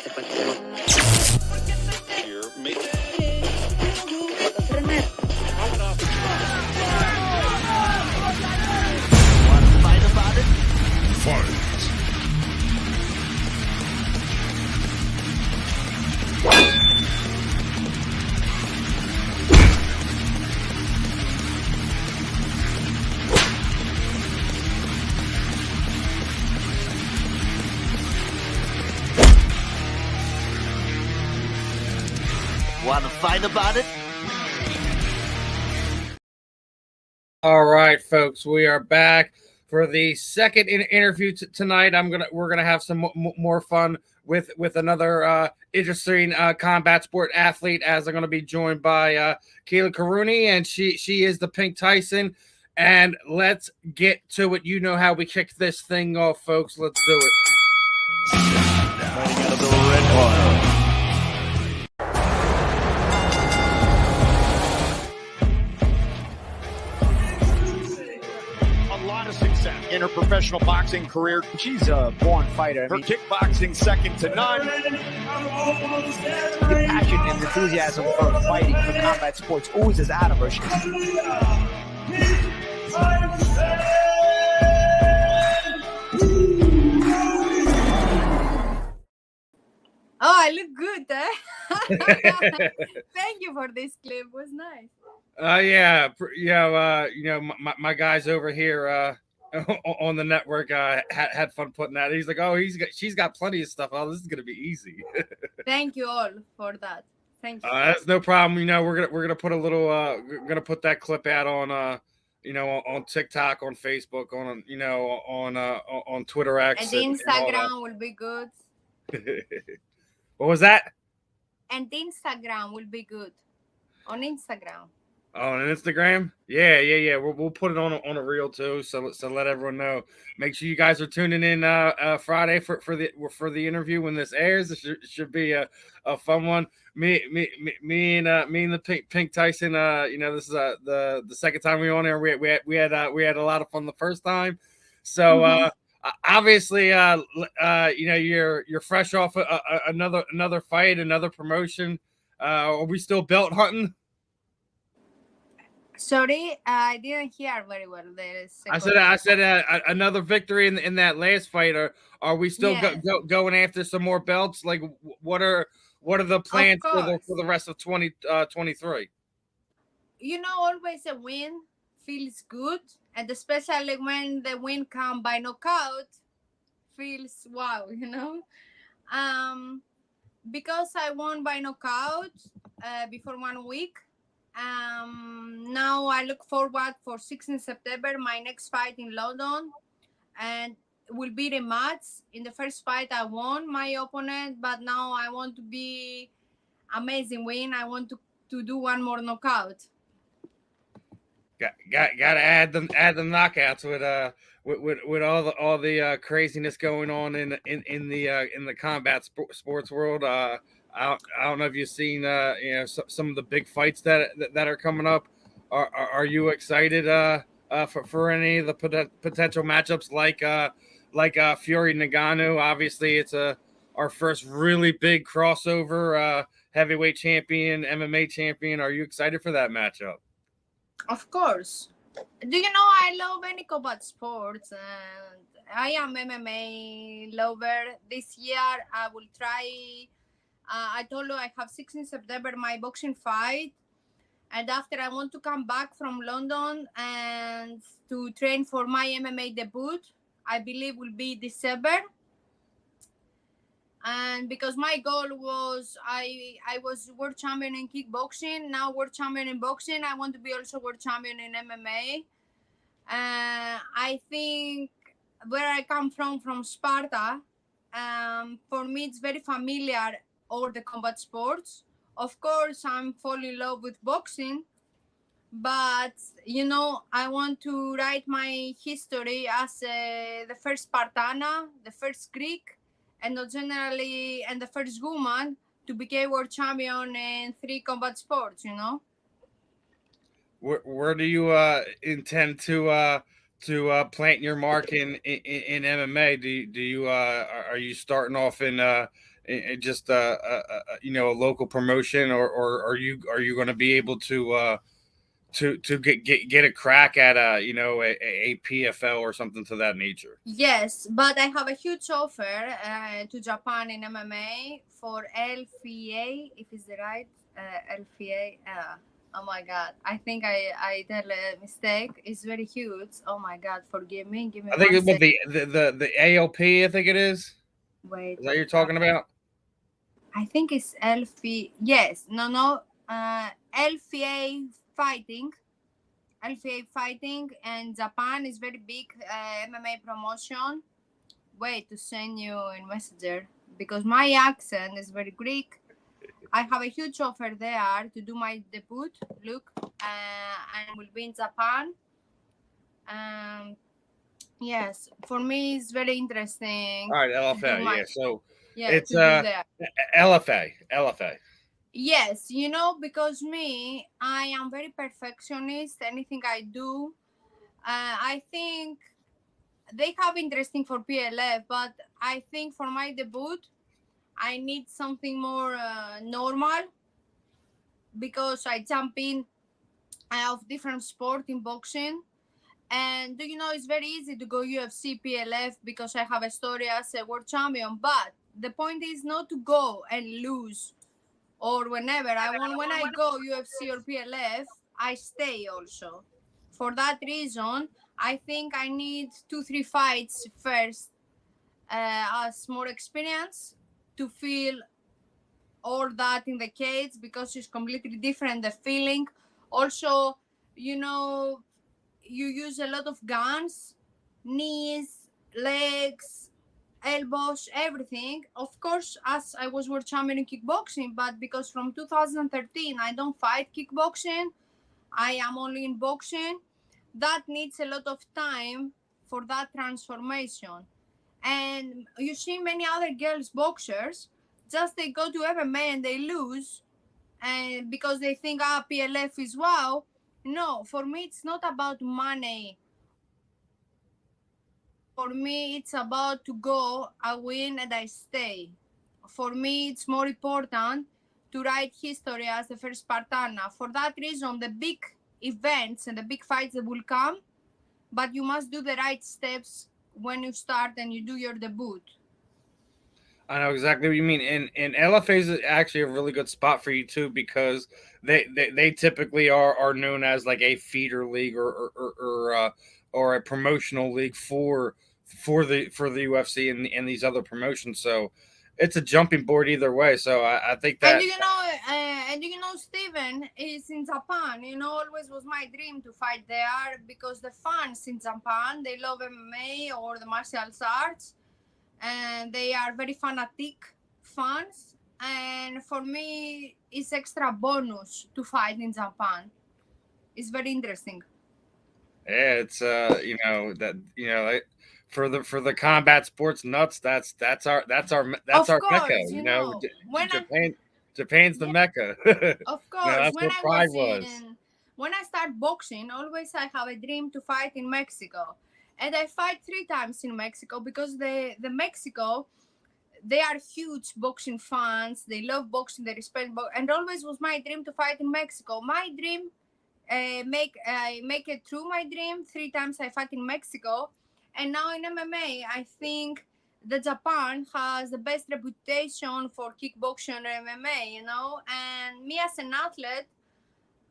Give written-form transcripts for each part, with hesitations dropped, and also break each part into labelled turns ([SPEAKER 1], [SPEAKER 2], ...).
[SPEAKER 1] Want to fight about it?
[SPEAKER 2] All right, folks, we are back for the second interview tonight. We're gonna have some more fun with another interesting combat sport athlete, as I'm gonna be joined by Kayla Karuni, and she is the Pink Tyson. And let's get to it. You know how we kick this thing off, folks. Let's do it.
[SPEAKER 1] Fighting out of the red corner.
[SPEAKER 3] In her professional boxing career,
[SPEAKER 4] she's a born fighter.
[SPEAKER 3] Her kickboxing second to none.
[SPEAKER 4] The passion and enthusiasm for fighting, for combat sports, always is out of her.
[SPEAKER 5] Oh, I look good, eh? Thank you for this clip. It was nice.
[SPEAKER 2] My guys over here on the network had fun putting that. He's like, oh, she's got plenty of stuff. Oh, this is gonna be easy.
[SPEAKER 5] Thank you all for that. Thank you.
[SPEAKER 2] That's no problem. You know, we're gonna put a little gonna put that clip out on on TikTok, on Facebook, on Twitter X,
[SPEAKER 5] and the Instagram will be good.
[SPEAKER 2] What was that?
[SPEAKER 5] And the Instagram will be good. On Instagram.
[SPEAKER 2] On Instagram? Yeah. We'll put it on a reel too. So let everyone know. Make sure you guys are tuning in Friday for the interview when this airs. It should be a fun one. Me and the Pink Tyson. This is the second time we were on there. We had a lot of fun the first time. So obviously you're fresh off another fight, another promotion. Are we still belt hunting?
[SPEAKER 5] Sorry, I didn't hear very well.
[SPEAKER 2] I said another victory in that last fight. Are we still going after some more belts? Like, what are the plans for the rest of 2023?
[SPEAKER 5] Always a win feels good, and especially when the win comes by knockout, feels wow. Because I won by knockout before 1 week. Now I look forward for 16 September, my next fight in London, and will be the match. In the first fight I won my opponent, but now I want to be amazing win. I want to do one more knockout.
[SPEAKER 2] Gotta add the knockouts with all the craziness going on in the combat sports world. I don't know if you've seen some of the big fights that are coming up. Are you excited for any of the potential matchups like Fury Ngannou? Obviously, it's our first really big crossover heavyweight champion, MMA champion. Are you excited for that matchup?
[SPEAKER 5] Of course. Do you know I love any combat sports, and I am MMA lover. This year I will try. I told you I have 16 September my boxing fight, and after I want to come back from London and to train for my MMA debut. I believe will be December. And because my goal was I was world champion in kickboxing, now world champion in boxing. I want to be also world champion in MMA. I think where I come from Sparta, for me it's very familiar. Or the combat sports. Of course, I'm falling in love with boxing, but I want to write my history as the first Spartana, the first Greek, and not generally, and the first woman to become world champion in 3 combat sports.
[SPEAKER 2] Where do you intend to plant your mark in MMA? Do you are you starting off in just a local promotion, or are you going to be able to get a crack at a PFL or something to that nature?
[SPEAKER 5] Yes, but I have a huge offer to Japan in MMA for LFA, if it's the right LFA. Oh my God, I think I tell a mistake. It's very huge. Oh my God, forgive me. Give me
[SPEAKER 2] I think
[SPEAKER 5] one
[SPEAKER 2] it's what
[SPEAKER 5] second.
[SPEAKER 2] the ALP. I think it is.
[SPEAKER 5] Wait.
[SPEAKER 2] Is that you're talking about?
[SPEAKER 5] I think it's LFA. Yes, no. LFA fighting. LFA fighting, and Japan is very big MMA promotion. Wait to send you in Messenger because my accent is very Greek. I have a huge offer there to do my debut. Look, and will be in Japan. Yes, for me it's very interesting.
[SPEAKER 2] All right,
[SPEAKER 5] To do
[SPEAKER 2] LFA.
[SPEAKER 5] my,
[SPEAKER 2] Yeah. So
[SPEAKER 5] yeah,
[SPEAKER 2] it's
[SPEAKER 5] to do that.
[SPEAKER 2] LFA.
[SPEAKER 5] Yes, because me, I am very perfectionist. Anything I do, I think they have interesting for PLF, but I think for my debut, I need something more normal because I jump in of different sport in boxing. And it's very easy to go UFC, PLF because I have a story as a world champion. But the point is not to go and lose or whenever. I want when I go UFC or PLF, I stay also. For that reason, I think I need 2-3 fights first as more experience to feel all that in the cage because it's completely different the feeling. Also, you use a lot of guns, knees, legs, elbows, everything. Of course, as I was world champion in kickboxing, but because from 2013 I don't fight kickboxing, I am only in boxing. That needs a lot of time for that transformation. And you see many other girls boxers, just they go to MMA and they lose, and because they think PLF is wow. No, for me it's not about money. For me it's about to go, I win and I stay. For me it's more important to write history as the first Spartana. For that reason, the big events and the big fights that will come, but you must do the right steps when you start and you do your debut.
[SPEAKER 2] I know exactly what you mean, and LFA is actually a really good spot for you too because they typically are known as like a feeder league or a promotional league for the UFC and these other promotions. So it's a jumping board either way. So I think
[SPEAKER 5] And
[SPEAKER 2] that
[SPEAKER 5] Steven is in Japan. Always was my dream to fight there because the fans in Japan, they love MMA or the martial arts, and they are very fanatic fans. And for me, it's extra bonus to fight in Japan. It's very interesting.
[SPEAKER 2] yeah, it's like, for the combat sports nuts. That's our
[SPEAKER 5] Of
[SPEAKER 2] mecca.
[SPEAKER 5] course, when I
[SPEAKER 2] Japan's the
[SPEAKER 5] yeah,
[SPEAKER 2] mecca.
[SPEAKER 5] of course,
[SPEAKER 2] That's where pride was.
[SPEAKER 5] when I start boxing, always I have a dream to fight in Mexico, and I fight 3 times in Mexico because the Mexico, they are huge boxing fans. They love boxing. They respect and always was my dream to fight in Mexico. My dream, make it through my dream. 3 times I fight in Mexico, and now in MMA, I think that Japan has the best reputation for kickboxing and MMA. And me as an athlete,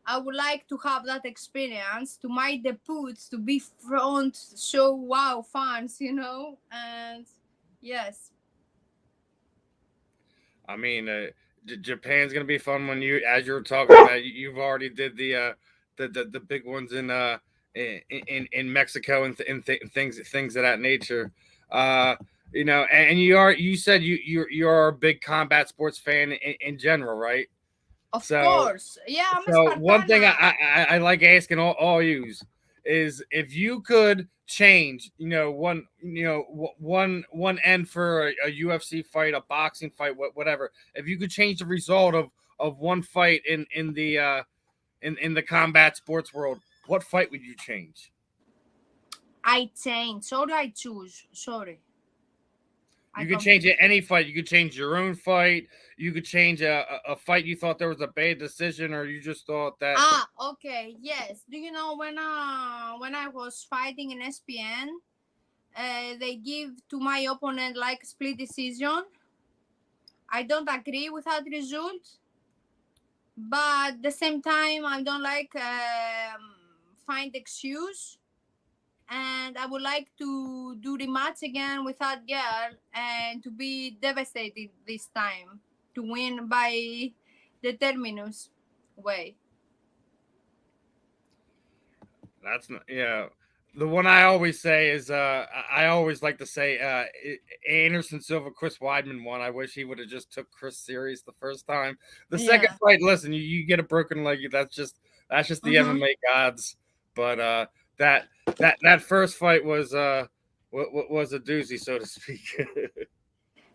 [SPEAKER 5] I would like to have that experience to my debuts to be front, show wow fans, and yes.
[SPEAKER 2] I mean, Japan's gonna be fun when as you were talking about, you've already did the big ones in Mexico and things of that nature. And you said you're a big combat sports fan in general, right?
[SPEAKER 5] Of
[SPEAKER 2] So
[SPEAKER 5] course. Yeah, I'm a
[SPEAKER 2] one thing
[SPEAKER 5] Spartana.
[SPEAKER 2] I like asking all yous is if you could change, one end for a UFC fight, a boxing fight, whatever. If you could change the result of one fight in the combat sports world, what fight would you change?
[SPEAKER 5] I change or I choose. Sorry.
[SPEAKER 2] You could change it any fight. You could change your own fight. You could change a fight you thought there was a bad decision, or you just thought that.
[SPEAKER 5] Okay, yes. Do you know when I was fighting in SPN, they give to my opponent like split decision. I don't agree with that result, but at the same time, I don't like find excuse, and I would like to do rematch again with that girl and to be devastated this time to win by the terminus way.
[SPEAKER 2] That's not, yeah. The one I always say is I always like to say Anderson Silva, Chris Weidman won. I wish he would have just took Chris serious the first time. The second fight, listen, you get a broken leg. That's just the MMA gods. But that first fight was a doozy, so to speak.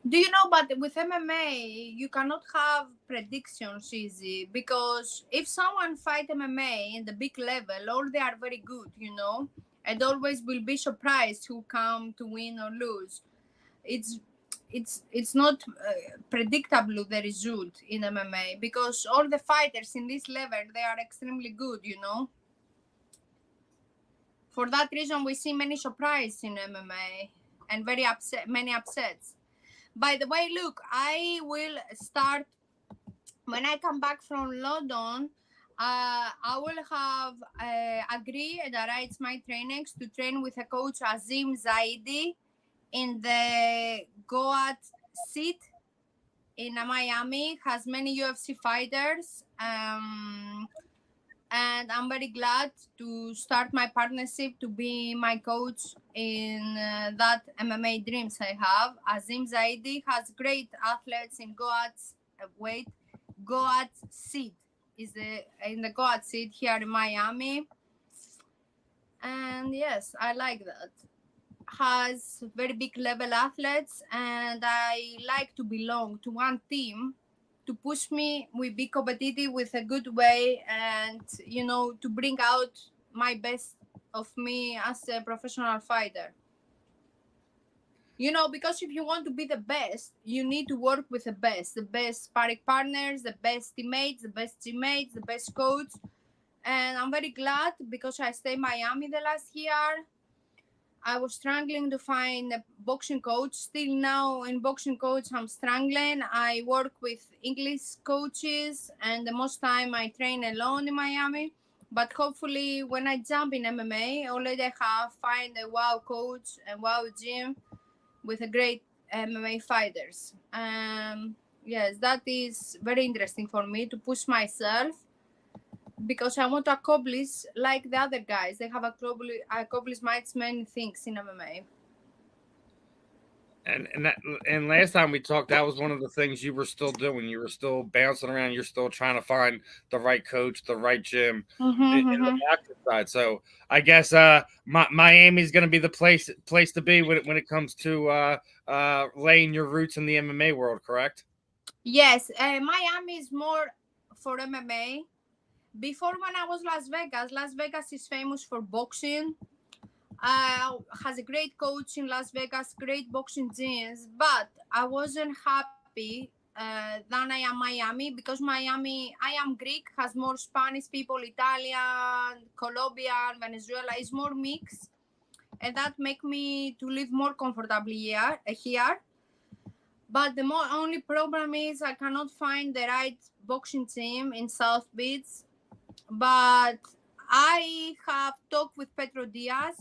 [SPEAKER 5] Do you know, but with MMA, you cannot have predictions easy, because if someone fight MMA in the big level, all they are very good, and always will be surprised who come to win or lose. It's not predictable the result in MMA, because all the fighters in this level, they are extremely good, For that reason, we see many surprises in MMA and many upsets. By the way, look, I will start when I come back from London. I will have agree and arrange my trainings to train with a coach, Azim Zaidi, in the Goat seat in Miami. Has many UFC fighters. And I'm very glad to start my partnership to be my coach in that MMA dreams I have. Azim Zaidi has great athletes in Goat's weight. Goat's seat is in the Goat seat here in Miami. And yes, I like that. Has very big level athletes, and I like to belong to one team to push me, we be competitive with a good way, and to bring out my best of me as a professional fighter. Because if you want to be the best, you need to work with the best sparring partners, the best teammates, the best teammates, the best coach. And I'm very glad, because I stayed in Miami the last year. I was struggling to find a boxing coach. Still now in boxing coach, I'm struggling. I work with English coaches, and the most time I train alone in Miami. But hopefully when I jump in MMA, already I have find a wow coach and wow gym with a great MMA fighters. Yes, that is very interesting for me to push myself, because I want to accomplish like the other guys. They have accomplished many things in MMA.
[SPEAKER 2] And last time we talked, that was one of the things you were still doing. You were still bouncing around. You're still trying to find the right coach, the right gym in the boxing side. So I guess Miami's going to be the place to be when it comes to laying your roots in the MMA world, correct?
[SPEAKER 5] Yes, Miami is more for MMA. Before, when I was Las Vegas is famous for boxing. Has a great coach in Las Vegas, great boxing gyms, but I wasn't happy than I am Miami, because Miami, I am Greek, has more Spanish people, Italian, Colombian, Venezuela, is more mixed, and that make me to live more comfortably here. But the only problem is I cannot find the right boxing team in South Beach. But I have talked with Pedro Diaz.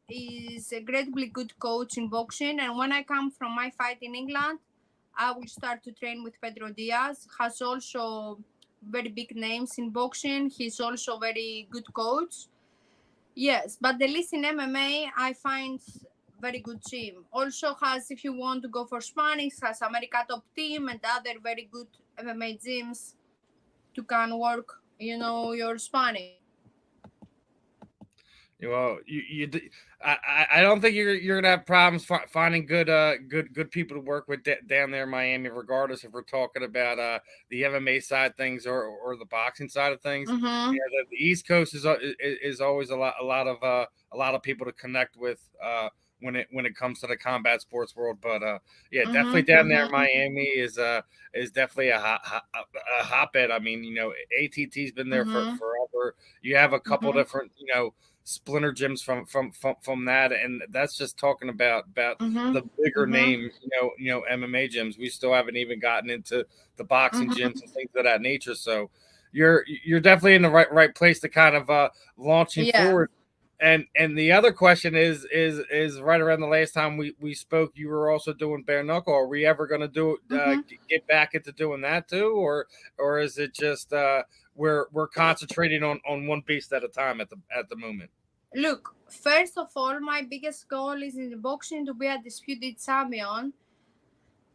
[SPEAKER 5] He's a incredibly good coach in boxing. And when I come from my fight in England, I will start to train with Pedro Diaz. Has also very big names in boxing. He's also very good coach. Yes, but the list in MMA, I find very good team. Also has, if you want to go for Spanish, has America Top Team and other very good MMA gyms to can work, your Spanish.
[SPEAKER 2] Well, I don't think you're gonna have problems finding good people to work with down there in Miami, regardless if we're talking about the MMA side of things or the boxing side of things.
[SPEAKER 5] Mm-hmm.
[SPEAKER 2] The East Coast is always a lot of people to connect with when it comes to the combat sports world. But yeah, definitely down there in Miami is definitely a hotbed. I mean, ATT's been there for forever. You have a couple different splinter gyms from that, and that's just talking about the bigger name MMA gyms. We still haven't even gotten into the boxing gyms and things of that nature. So you're definitely in the right place to kind of launching forward. And the other question is right around the last time we spoke, you were also doing bare knuckle. Are we ever going to do get back into doing that too, or is it just we're concentrating on one beast at a time at the moment?
[SPEAKER 5] Look, first of all, my biggest goal is in the boxing to be a disputed champion.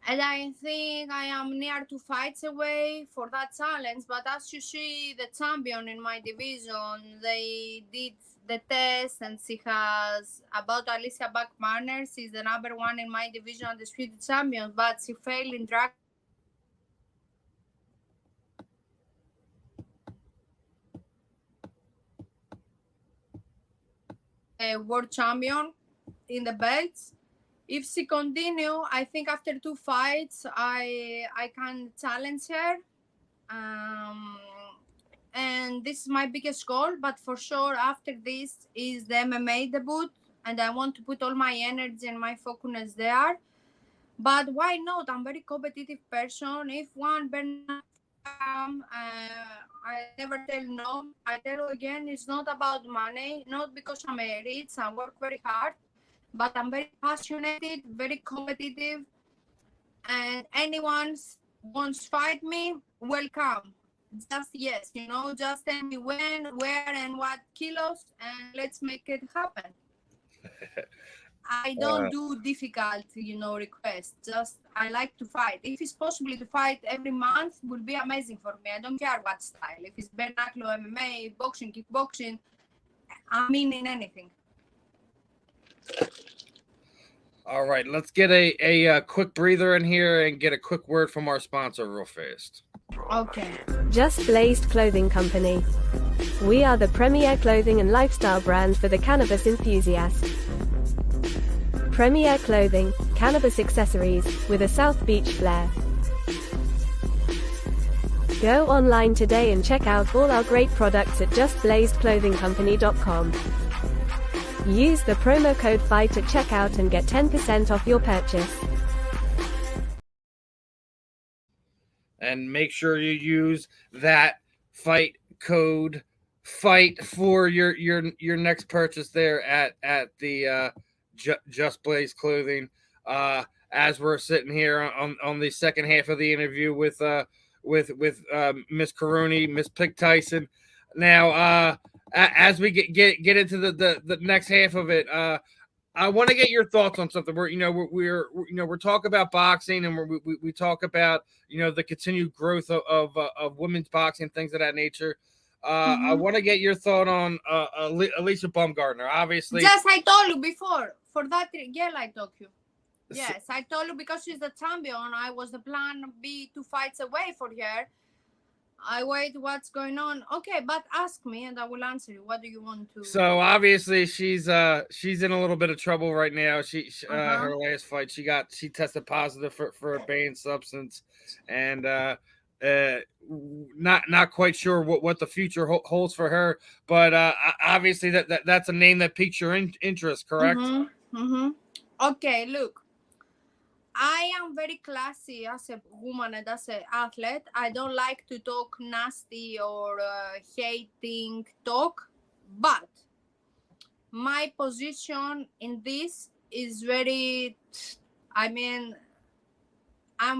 [SPEAKER 5] And I think I am near 2 fights away for that challenge. But as you see, the champion in my division, they did the test, and she has about Alicia Backmarner. She's the number one in my division, undisputed champion, but she failed in drag. World champion in the belts. If she continue, I think after 2 fights, I can challenge her. And this is my biggest goal. But for sure, after this is the MMA debut, and I want to put all my energy and my focus there. But why not? I'm a very competitive person. If one I never tell no. I tell you again, it's not about money. Not because I'm rich. I work very hard. But I'm very passionate, very competitive, and anyone wants to fight me, welcome. Just yes, just tell me when, where, and what kilos, and let's make it happen. I don't do difficult, requests. Just I like to fight. If it's possible to fight every month, will be amazing for me. I don't care what style. If it's bare knuckle, MMA, boxing, kickboxing, I mean in anything.
[SPEAKER 2] All right, let's get a quick breather in here and get a quick word from our sponsor real fast.
[SPEAKER 5] Okay.
[SPEAKER 6] Just Blazed Clothing Company. We are the premier clothing and lifestyle brand for the cannabis enthusiast. Premier clothing, cannabis accessories, with a South Beach flair. Go online today and check out all our great products at justblazedclothingcompany.com. Use the promo code FIGHT at checkout and get 10% off your purchase.
[SPEAKER 2] And make sure you use that fight code FIGHT for your next purchase there at the Just Blaze Clothing. As we're sitting here on the second half of the interview with Miss Karuni, Miss Pink Tyson. Now, as we get into the next half of it, I want to get your thoughts on something. We're talking about boxing, and we talk about the continued growth of women's boxing, things of that nature. I want to get your thought on Alicia Baumgartner. Obviously,
[SPEAKER 5] yes, I told you before. For that, I told you. Yes, I told you because she's the champion. I was the plan B 2 fights away for her. I wait what's going on. Okay, but ask me and I will answer you. What do you want to?
[SPEAKER 2] So obviously she's in a little bit of trouble right now. Her last fight she tested positive for a banned substance, and not quite sure what the future holds for her. But obviously that's a name that piques your interest, correct?
[SPEAKER 5] Okay, look. I am very classy as a woman and as an athlete. I don't like to talk nasty or hating talk, but my position in this is I'm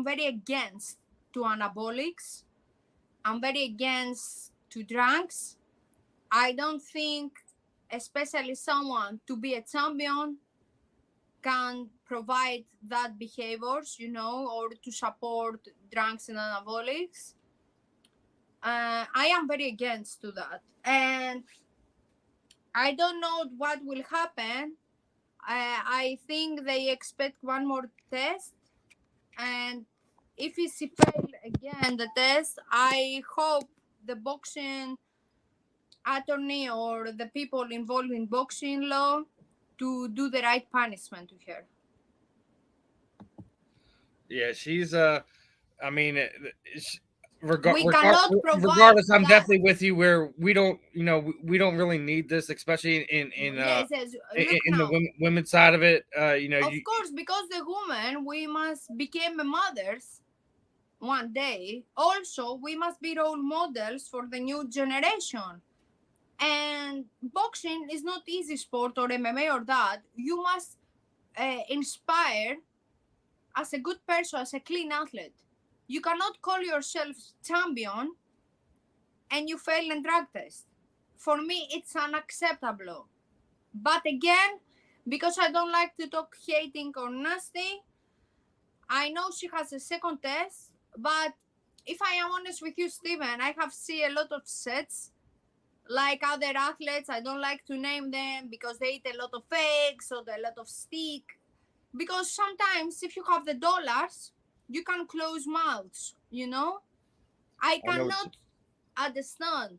[SPEAKER 5] very against to anabolics. I'm very against to drugs. I don't think, especially someone to be a champion, can provide that behaviors, or to support drugs and anabolics. I am very against to that. And I don't know what will happen. I think they expect one more test. And if she fail again the test, I hope the boxing attorney or the people involved in boxing law to do the right punishment to her.
[SPEAKER 2] Yeah, she's I mean,
[SPEAKER 5] We cannot provide
[SPEAKER 2] regardless, I'm
[SPEAKER 5] that.
[SPEAKER 2] definitely with you. Where we don't, we don't really need this, especially
[SPEAKER 5] Yes, yes. Look
[SPEAKER 2] in the
[SPEAKER 5] now.
[SPEAKER 2] women's side of it.
[SPEAKER 5] Of course, because the woman, we must become mothers one day. Also, we must be role models for the new generation. And boxing is not easy sport or MMA or that. You must inspire as a good person, as a clean athlete. You cannot call yourself champion and you fail in drug test. For me, it's unacceptable. But again, because I don't like to talk hating or nasty, I know she has a second test, but if I am honest with you, Steven, I have seen a lot of sets like other athletes. I don't like to name them because they eat a lot of eggs or a lot of steak. Because sometimes if you have the dollars, you can close mouths, I cannot understand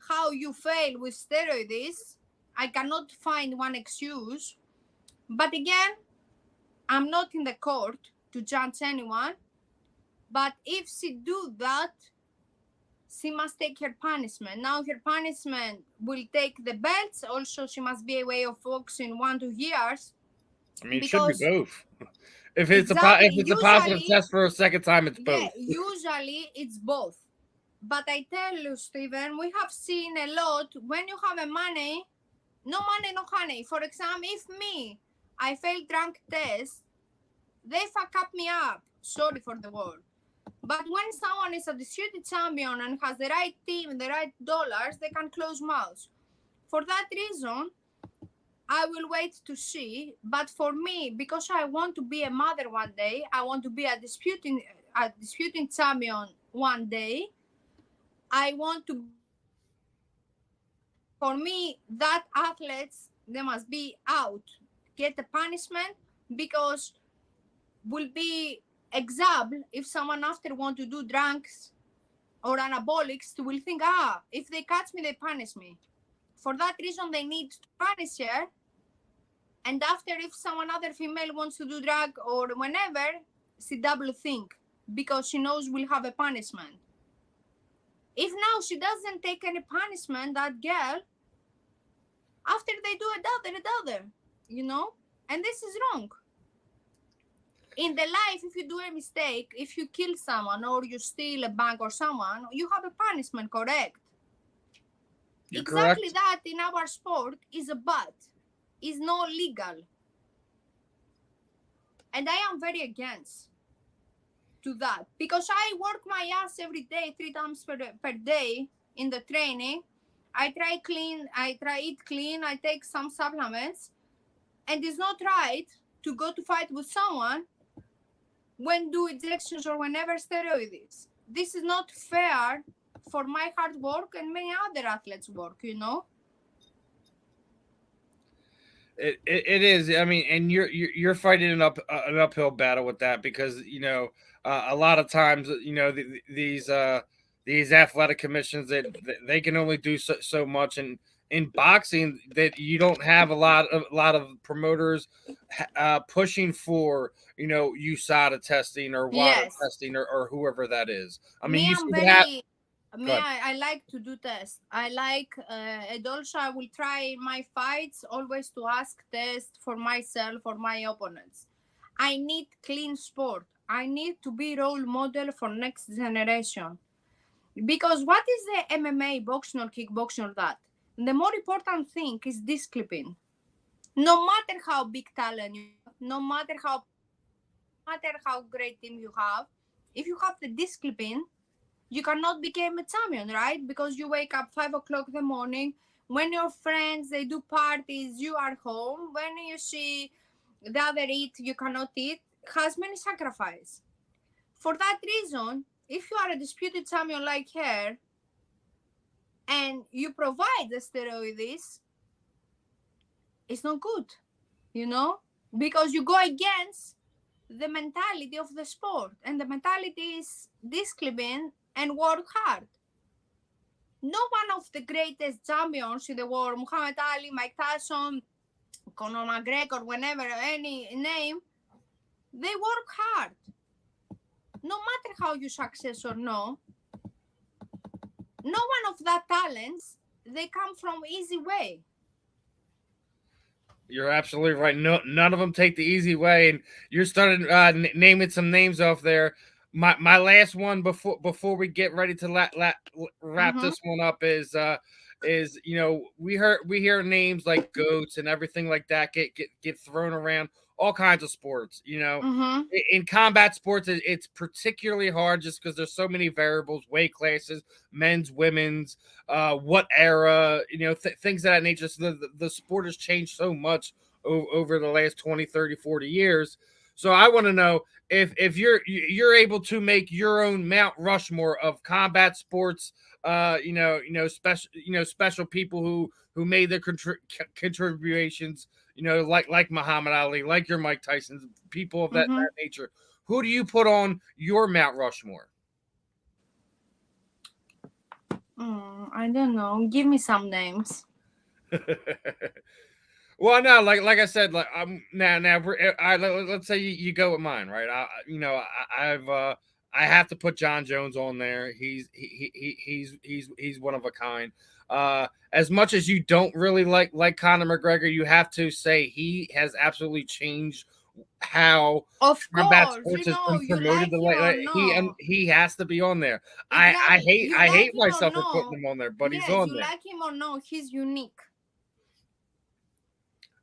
[SPEAKER 5] how you fail with steroids. I cannot find one excuse. But again, I'm not in the court to judge anyone. But if she do that, she must take her punishment. Now her punishment will take the belts. Also, she must be away of boxing 1-2 years.
[SPEAKER 2] I mean, it should be both. If it's
[SPEAKER 5] exactly,
[SPEAKER 2] a positive test for a second time, it's both.
[SPEAKER 5] Yeah, usually it's both. But I tell you, Steven, we have seen a lot when you have a money, no honey. For example, if I fail drunk test, they fuck up me up. Sorry for the word. But when someone is a disputed champion and has the right team, the right dollars, they can close mouths. For that reason, I will wait to see. But for me, because I want to be a mother one day, I want to be a disputing champion one day. I want to. For me, that athletes, they must be out, get the punishment, because will be example if someone after want to do drugs or anabolics, they will think, if they catch me, they punish me. For that reason, they need to punish her. And after, if someone other female wants to do drug or whenever, she double think because she knows we'll have a punishment. If now she doesn't take any punishment, that girl, after they do another, and this is wrong. In the life, if you do a mistake, if you kill someone or you steal a bank or someone, you have a punishment, correct?
[SPEAKER 2] You're
[SPEAKER 5] exactly
[SPEAKER 2] correct.
[SPEAKER 5] That in our sport is a bad, is not legal. And I am very against to that because I work my ass every day, 3 times per day in the training. I try eat clean, I take some supplements, and it's not right to go to fight with someone when do injections or whenever steroids. This is not fair for my hard work and many other athletes' work,
[SPEAKER 2] It is. I mean, and you're fighting an uphill battle with that because a lot of times these athletic commissions that they can only do so much, and in boxing that you don't have a lot of promoters pushing for USADA testing or WADA testing or whoever that is. I mean,
[SPEAKER 5] I like to do tests. I like, and also I will try in my fights always to ask tests for myself or my opponents. I need clean sport. I need to be role model for next generation. Because what is the MMA, boxing or kickboxing or that? The more important thing is discipline. No matter how big talent you have, no matter how great team you have, if you have the discipline, you cannot become a champion, right? Because you wake up 5 o'clock in the morning. When your friends, they do parties, you are home. When you see the other eat, you cannot eat. Has many sacrifices. For that reason, if you are a disputed champion like her, and you provide the steroids, it's not good, because you go against the mentality of the sport, and the mentality is discipline and work hard. No one of the greatest champions in the world, Muhammad Ali, Mike Tyson, Conor McGregor, whenever any name, they work hard. No matter how you success or no one of that talents, they come from easy way.
[SPEAKER 2] You're absolutely right. No, none of them take the easy way, and you're starting naming some names off there. My last one before we get ready to wrap this one up is we hear names like goats and everything like that get thrown around all kinds of sports. In combat sports, it's particularly hard just because there's so many variables, weight classes, men's, women's, what era, things of that nature. So the sport has changed so much over the last 20, 30, 40 years. So I want to know if you're able to make your own Mount Rushmore of combat sports, special people who made their contributions, like Muhammad Ali, like your Mike Tyson's, people of that nature. Who do you put on your Mount Rushmore?
[SPEAKER 5] I don't know. Give me some names.
[SPEAKER 2] Well, no, like I said, like let's say you go with mine, right? I have to put John Jones on there. He's one of a kind. As much as you don't really like Conor McGregor, you have to say he has absolutely changed how combat sports has been promoted. He has to be on there. I hate myself for putting him on there, but he's on there.
[SPEAKER 5] Like him or no, he's unique.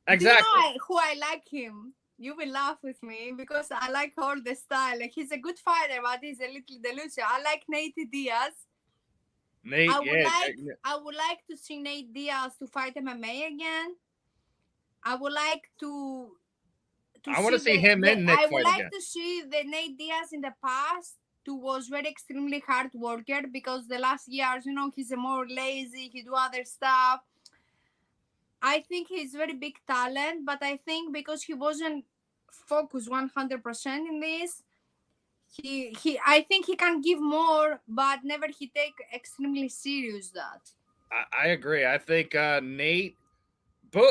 [SPEAKER 2] Exactly.
[SPEAKER 5] Do you know who I like him? You will laugh with me because I like all the style. Like, he's a good fighter, but he's a little delusional. I like Nate Diaz. I would like to see Nate Diaz to fight MMA again. I would like to
[SPEAKER 2] I want to see him in Nick
[SPEAKER 5] I would
[SPEAKER 2] fight
[SPEAKER 5] like
[SPEAKER 2] again.
[SPEAKER 5] to see the Nate Diaz in the past who was very extremely hard worker, because the last years, he's a more lazy, he do other stuff. I think he's very big talent, but I think because he wasn't focused 100% in this, I think he can give more, but never he take extremely serious that.
[SPEAKER 2] I agree. I think Nate,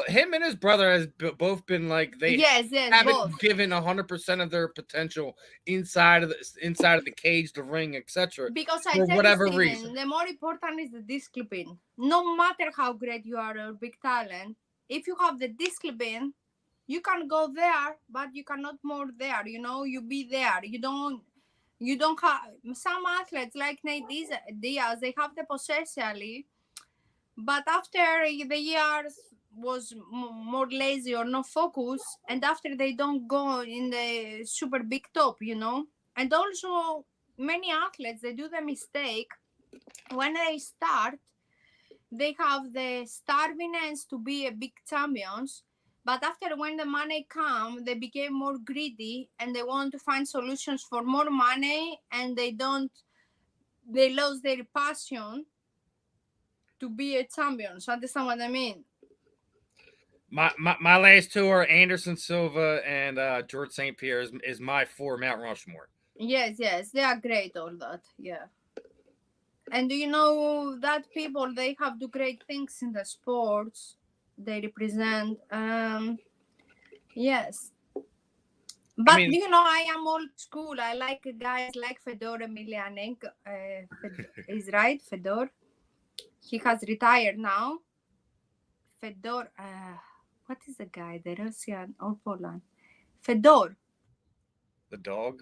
[SPEAKER 2] him and his brother has both been like they haven't
[SPEAKER 5] both
[SPEAKER 2] given 100% of their potential inside of the cage, the ring, etc.
[SPEAKER 5] Because
[SPEAKER 2] for whatever reason,
[SPEAKER 5] the more important is the discipline. No matter how great you are or big talent, if you have the discipline, you can go there, but you cannot more there. You be there. You don't have some athletes like Nate Diaz. They have the potential, but after the years was more lazy or no focus, and after they don't go in the super big top, and also many athletes, they do the mistake when they start. They have the starvingness to be a big champions, but after when the money come, they became more greedy and they want to find solutions for more money, and they lose their passion to be a champion. So understand what I mean?
[SPEAKER 2] My last two are Anderson Silva and George St. Pierre is my 4 Mount Rushmore.
[SPEAKER 5] Yes, they are great, all that, yeah. And do you know that people, they have do great things in the sports they represent? Yes. But I am old school. I like guys like Fedor Emelianenko. Is right, Fedor. He has retired now. Fedor. What is the guy? The Russian or Poland? Fedor.
[SPEAKER 2] The dog.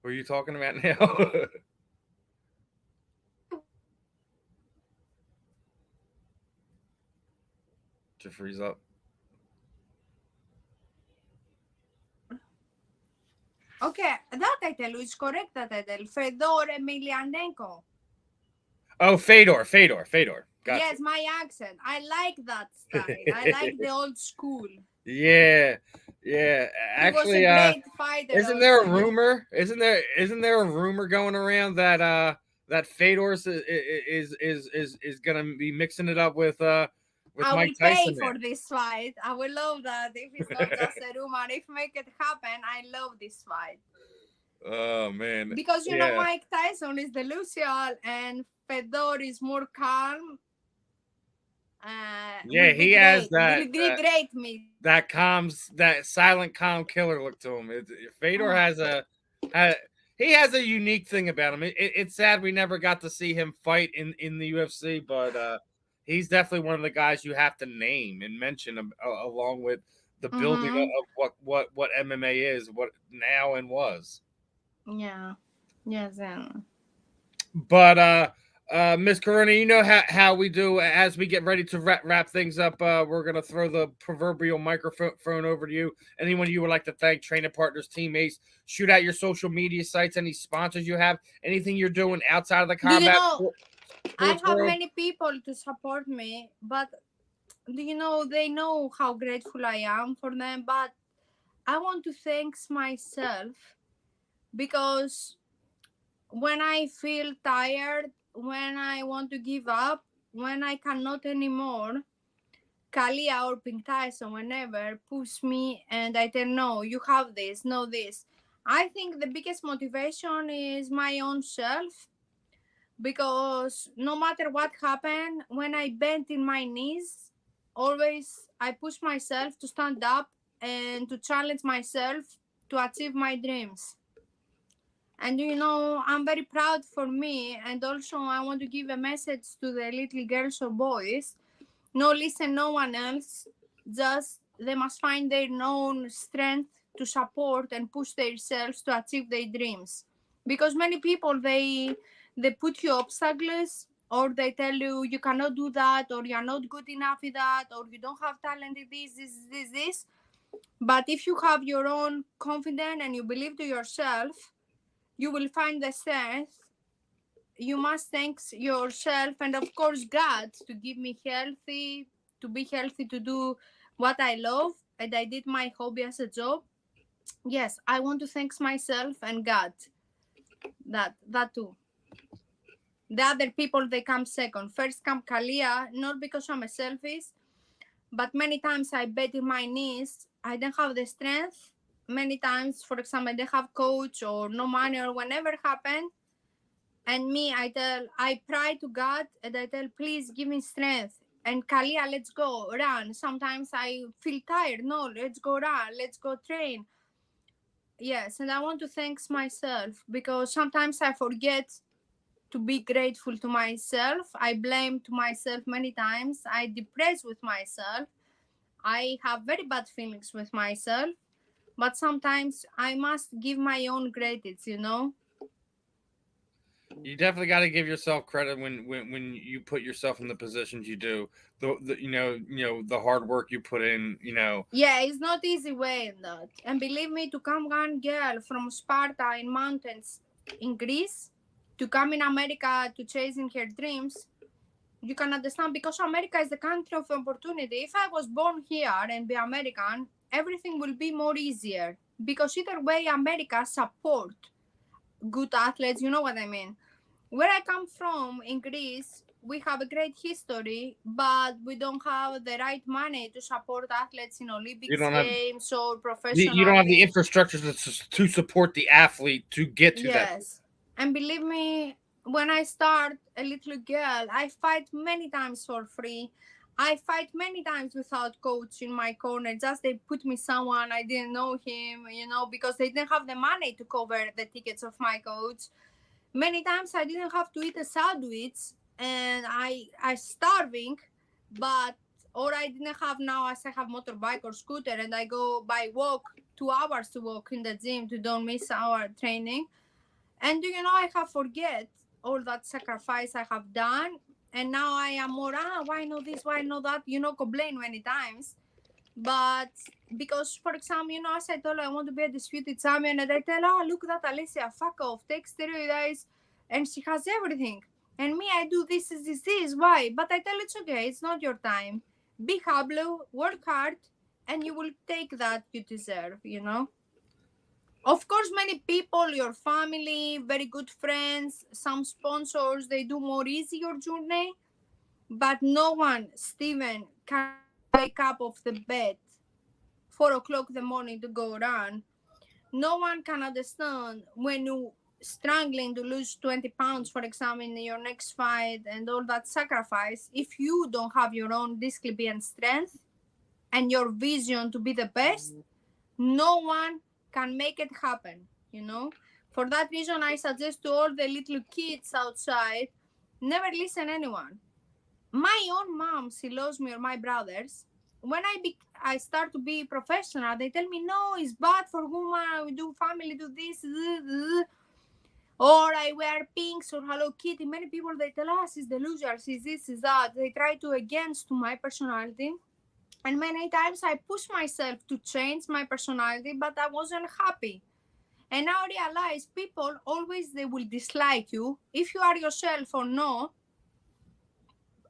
[SPEAKER 2] Who are you talking about now? To freeze up.
[SPEAKER 5] Okay, that title is correct. That title, Fedor Emelianenko.
[SPEAKER 2] Oh, Fedor. Gotcha.
[SPEAKER 5] Yes, my accent. I like that style. I like the old school.
[SPEAKER 2] Yeah. Actually,
[SPEAKER 5] he was a great fighter.
[SPEAKER 2] Isn't there a rumor? Isn't there a rumor going around that Fedor is gonna be mixing it up with Mike Tyson?
[SPEAKER 5] I will pay for this fight. I will love that. If it's not just a rumor, if make it happen, I love this fight.
[SPEAKER 2] Oh man!
[SPEAKER 5] Because Mike Tyson is delusional and Fedor is more calm.
[SPEAKER 2] Yeah,
[SPEAKER 5] will be
[SPEAKER 2] he has
[SPEAKER 5] great. Will be great me.
[SPEAKER 2] that silent calm killer look to him. Fedor he has a unique thing about him. It's sad we never got to see him fight in the UFC, but he's definitely one of the guys you have to name and mention along with the building
[SPEAKER 5] Mm-hmm.
[SPEAKER 2] of what MMA is, what now and was.
[SPEAKER 5] Yeah. Yes.
[SPEAKER 2] But Miss Corona, you know how we do as we get ready to wrap things up. We're gonna throw the proverbial microphone over to you. Anyone you would like to thank, training partners, teammates, shoot out your social media sites, any sponsors you have, anything you're doing outside of the
[SPEAKER 5] Do you
[SPEAKER 2] combat
[SPEAKER 5] know, I
[SPEAKER 2] sports
[SPEAKER 5] have
[SPEAKER 2] world.
[SPEAKER 5] many people to support me, but do you know, they know how grateful I am for them, but I want to thank myself because when I feel tired, when I want to give up, when I cannot anymore, Kalia or Pink Tyson, whenever, push me and I tell, no, you have this, no, this. I think the biggest motivation is my own self because no matter what happened, when I bent in my knees, always I push myself to stand up and to challenge myself to achieve my dreams. And you know, I'm very proud for me, and also I want to give a message to the little girls or boys. No, listen, no one else. Just they must find their own strength to support and push themselves to achieve their dreams. Because many people they put you obstacles or they tell you you cannot do that or you're not good enough in that or you don't have talent in this. But if you have your own confidence and you believe to yourself, you will find the strength. You must thank yourself and of course God to give me healthy, to be healthy, to do what I love, and I did my hobby as a job. Yes, I want to thank myself and God. That too. The other people they come second. First come Kalia, not because I'm a selfish, but many times I bet in my knees. I don't have the strength. Many times, for example, I don't have coach or no money or whenever happened. And me, I pray to God and I tell, please give me strength. And Kalia, let's go run. Sometimes I feel tired. No, let's go run. Let's go train. Yes, and I want to thank myself because sometimes I forget to be grateful to myself. I blame to myself many times. I depress with myself. I have very bad feelings with myself. But sometimes I must give my own credits, you know.
[SPEAKER 2] You definitely got to give yourself credit when you put yourself in the positions you do. The the hard work you put in.
[SPEAKER 5] Yeah, it's not easy way in that. And believe me, to come one girl from Sparta in mountains in Greece to come in America to chasing her dreams, you can understand because America is the country of opportunity. If I was born here and be American, everything will be more easier because either way, America support good athletes. You know what I mean? Where I come from in Greece, we have a great history, but we don't have the right money to support athletes in
[SPEAKER 2] You
[SPEAKER 5] Olympics
[SPEAKER 2] don't have
[SPEAKER 5] games or
[SPEAKER 2] you don't
[SPEAKER 5] professional
[SPEAKER 2] have the
[SPEAKER 5] games.
[SPEAKER 2] infrastructure to support the athlete to get to that.
[SPEAKER 5] Yes. And believe me, when I start a little girl, I fight many times for free. I fight many times without coach in my corner. Just they put me someone I didn't know him, you know, because they didn't have the money to cover the tickets of my coach. Many times I didn't have to eat a sandwich and I starving, but or I didn't have now as I have motorbike or scooter and I go by walk 2 hours to walk in the gym to don't miss our training. And do you know I have forget all that sacrifice I have done and now I am more why not this, why not that, you know, complain many times. But because, for example, you know, as I told her, I want to be a disputed champion, and I tell her, look that Alicia, fuck off, take steroids, and she has everything. And me, I do this. Why? But I tell it's okay, it's not your time. Be humble, work hard, and you will take that you deserve, you know? Of course, many people, your family, very good friends, some sponsors, they do more easy your journey, but no one, Steven, can wake up off the bed 4 o'clock in the morning to go run. No one can understand when you struggling to lose 20 pounds, for example, in your next fight and all that sacrifice, if you don't have your own discipline and strength and your vision to be the best, no one can make it happen, you know. For that reason, I suggest to all the little kids outside, never listen anyone. My own mom, she loves me, or my brothers. When I start to be professional, they tell me, no, it's bad for women, we do family, do this, or I wear pinks or Hello Kitty. Many people, they tell us, it's the loser, it's this, is that. They try to against to my personality. And many times I push myself to change my personality, but I wasn't happy. And now I realize people always, they will dislike you. If you are yourself or no,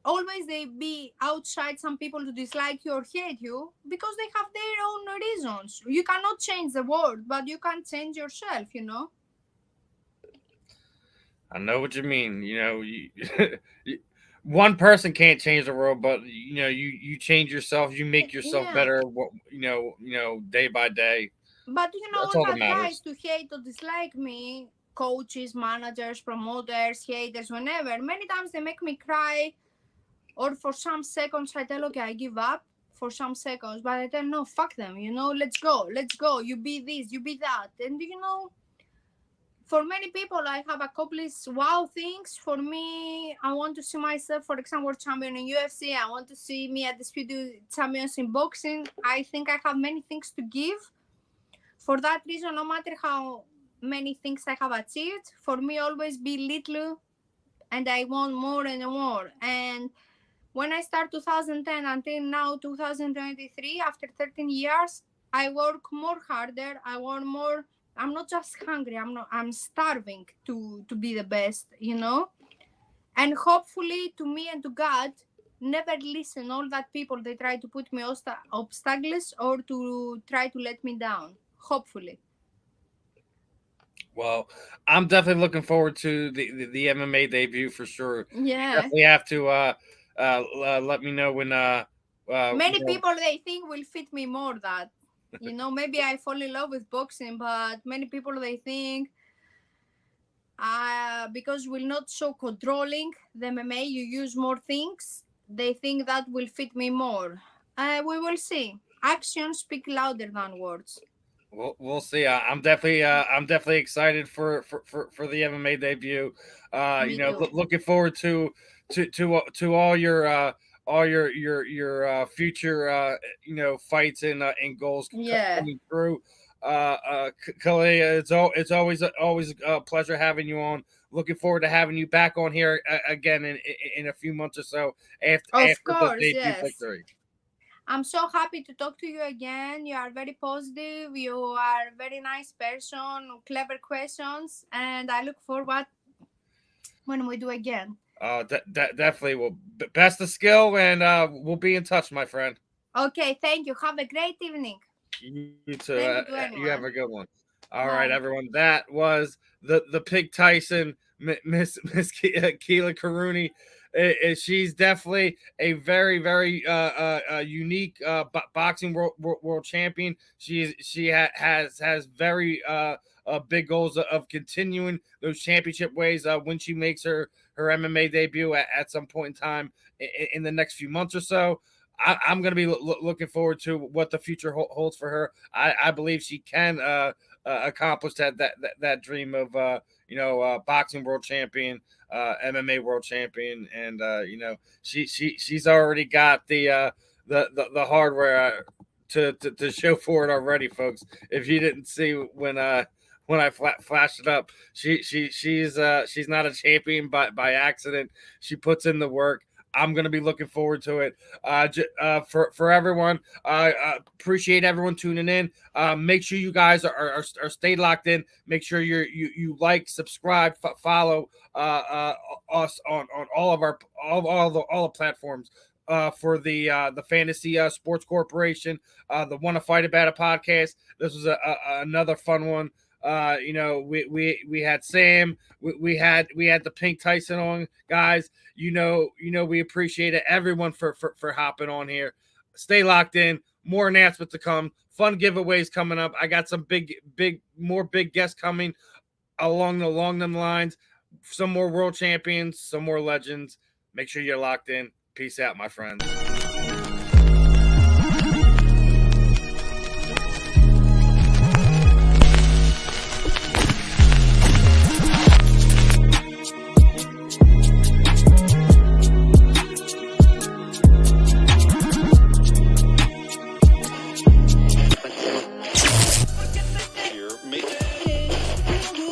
[SPEAKER 5] always they be outside some people to dislike you or hate you because they have their own reasons. You cannot change the world, but you can change yourself, you know.
[SPEAKER 2] I know what you mean. You know, one person can't change the world, but you know, you change yourself. You make yourself
[SPEAKER 5] Yeah.
[SPEAKER 2] better. Day by day.
[SPEAKER 5] But you know,
[SPEAKER 2] That's
[SPEAKER 5] all
[SPEAKER 2] all that
[SPEAKER 5] that
[SPEAKER 2] matters.
[SPEAKER 5] guys to hate or dislike me, coaches, managers, promoters, haters, whenever, many times they make me cry, or for some seconds I tell, okay, I give up for some seconds, but I tell, no, fuck them, you know, let's go, you be this, you be that. And you know, for many people, I have accomplished wow things. For me, I want to see myself, for example, world champion in UFC. I want to see me at the Speed Champions in boxing. I think I have many things to give. For that reason, no matter how many things I have achieved, for me, always be little, and I want more and more. And when I start 2010 until now 2023, after 13 years, I work more harder. I want more. I'm not just hungry. I'm starving to be the best, you know. And hopefully, to me and to God, never listen all that people, they try to put me obstacles or to try to let me down. Hopefully.
[SPEAKER 2] Well, I'm definitely looking forward to the MMA debut for sure. You
[SPEAKER 5] Yeah.
[SPEAKER 2] definitely have to let me know when
[SPEAKER 5] Many people, they think will fit me more that, you know, maybe I fall in love with boxing, but many people, they think because we're not so controlling the MMA, you use more things, they think that will fit me more. We will see. Actions speak louder than words.
[SPEAKER 2] We'll see. I'm definitely excited for the MMA debut.
[SPEAKER 5] Me too.
[SPEAKER 2] Looking forward to all your future fights and goals
[SPEAKER 5] Yeah.
[SPEAKER 2] coming through. Kalia, it's always a pleasure having you on. Looking forward to having you back on here again in a few months or so after
[SPEAKER 5] Of
[SPEAKER 2] the
[SPEAKER 5] course,
[SPEAKER 2] debut
[SPEAKER 5] yes.
[SPEAKER 2] victory.
[SPEAKER 5] I'm so happy to talk to you again. You are very positive. You are a very nice person, clever questions, and I look forward when we do again.
[SPEAKER 2] Definitely. Well, best of skill, and we'll be in touch, my friend.
[SPEAKER 5] Okay, thank you. Have a great evening.
[SPEAKER 2] You too.
[SPEAKER 5] Thank you to
[SPEAKER 2] You have
[SPEAKER 5] anyone.
[SPEAKER 2] a good one. All right,
[SPEAKER 5] Bye.
[SPEAKER 2] everyone. That was the Pink Tyson, Miss Keela Karuni. She's definitely a very unique boxing world champion. Has very big goals of continuing those championship ways when she makes her MMA debut at some point in time in the next few months or so. I'm going to be looking forward to what the future holds for her. I believe she can accomplish that dream of boxing world champion, MMA world champion, and she's already got the hardware to show for it already, folks. If you didn't see when I flashed it up, she's not a champion by accident. She puts in the work. I'm going to be looking forward to it. For everyone, appreciate everyone tuning in. Make sure you guys are stay locked in. Make sure you like, subscribe, follow us on all of our all the platforms. For the Fantasy Sports Corporation, the Wanna Fight About It podcast. This was another fun one. We had Sam, we had the Pink Tyson on, guys. We appreciate it, everyone for hopping on here. Stay locked in. More announcements to come. Fun giveaways coming up. I got some more big guests coming along them lines. Some more world champions, some more legends. Make sure you're locked in. Peace out, my friends.